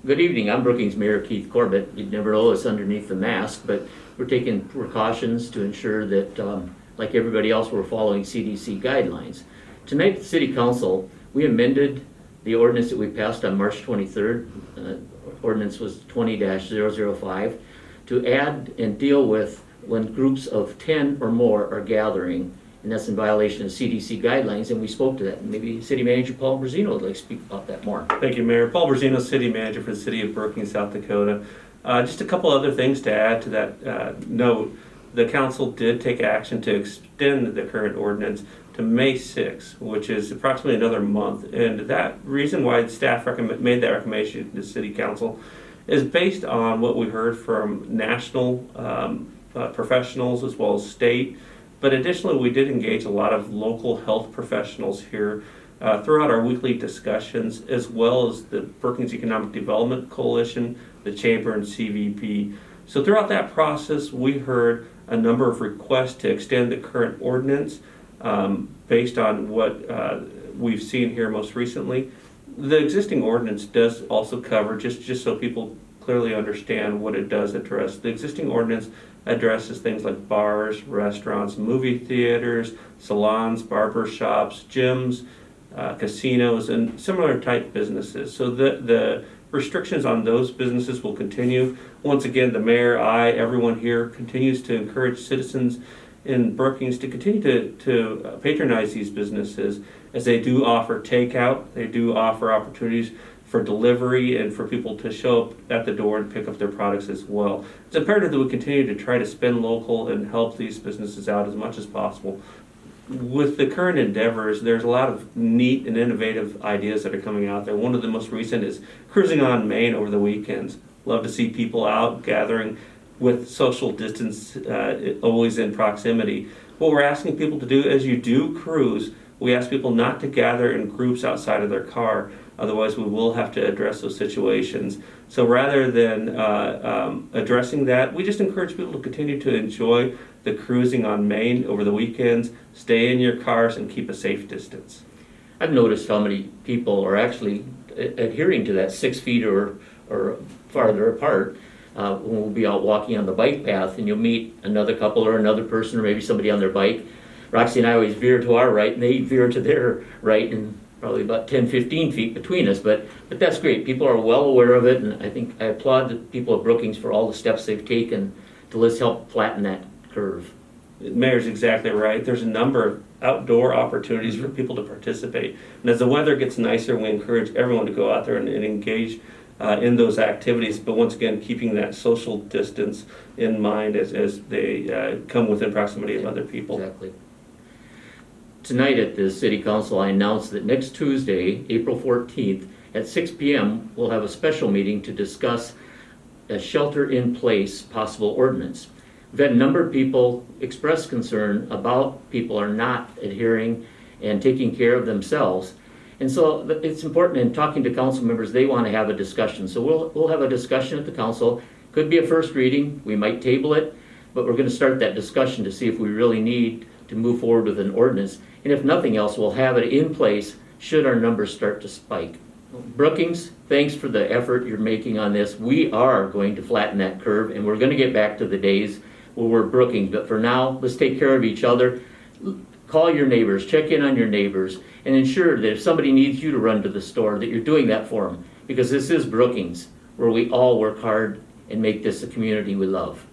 Good evening, I'm Brookings Mayor Keith Corbett. You'd never know us underneath the mask, but we're taking precautions to ensure that, like everybody else, we're following CDC guidelines. Tonight, the City Council, we amended the ordinance that we passed on March 23rd. Ordinance was 20-005 to add and deal with when groups of 10 or more are gathering, and that's in violation of CDC guidelines, and we spoke to that. Maybe City Manager Paul Briseno would like to speak about that more. Thank you, Mayor. Paul Briseno, City Manager for the City of Brookings, South Dakota. Just a couple other things to add to that note. The council did take action to extend the current ordinance to May 6th, which is approximately another month. And that reason why staff made that recommendation to the City Council is based on what we heard from national professionals as well as state. But additionally, we did engage a lot of local health professionals here throughout our weekly discussions, as well as the Brookings Economic Development Coalition, the Chamber, and CVP. So throughout that process, we heard a number of requests to extend the current ordinance based on what we've seen here most recently. The existing ordinance does also cover, just so people clearly understand what it does address. The existing ordinance addresses things like bars, restaurants, movie theaters, salons, barber shops, gyms, casinos, and similar type businesses. So the restrictions on those businesses will continue. Once again, the mayor, everyone here continues to encourage citizens in Brookings to continue to patronize these businesses, as they do offer takeout, they do offer opportunities for delivery and for people to show up at the door and pick up their products as well. It's imperative that we continue to try to spend local and help these businesses out as much as possible. With the current endeavors, there's a lot of neat and innovative ideas that are coming out there. One of the most recent is cruising on Main over the weekends. Love to see people out gathering with social distance always in proximity. What we're asking people to do as you do cruise, we ask people not to gather in groups outside of their car. Otherwise, we will have to address those situations. So rather than addressing that, we just encourage people to continue to enjoy the cruising on Main over the weekends, stay in your cars, and keep a safe distance. I've noticed how many people are actually adhering to that 6 feet or farther apart when we'll be out walking on the bike path, and you'll meet another couple or another person or maybe somebody on their bike. Roxy and I always veer to our right, and they veer to their right, and probably about 10-15 feet between us, but that's great. People are well aware of it, and I think I applaud the people of Brookings for all the steps they've taken to let's help flatten that curve. The Mayor's exactly right. There's a number of outdoor opportunities for people to participate, and as the weather gets nicer, we encourage everyone to go out there and engage in those activities, but once again, keeping that social distance in mind as they come within proximity of other people. Exactly. Tonight at the City Council, I announced that next Tuesday, April 14th, at 6 p.m., we'll have a special meeting to discuss a shelter-in-place possible ordinance. We've had a number of people express concern about people are not adhering and taking care of themselves. And so it's important in talking to council members, they want to have a discussion. So we'll have a discussion at the council. Could be a first reading, we might table it, but we're going to start that discussion to see if we really need to move forward with an ordinance. And if nothing else, we'll have it in place should our numbers start to spike. Brookings, thanks for the effort you're making on this. We are going to flatten that curve, and we're going to get back to the days where we're Brookings. But for now, let's take care of each other. Call your neighbors, check in on your neighbors, and ensure that if somebody needs you to run to the store, that you're doing that for them. Because this is Brookings, where we all work hard and make this a community we love.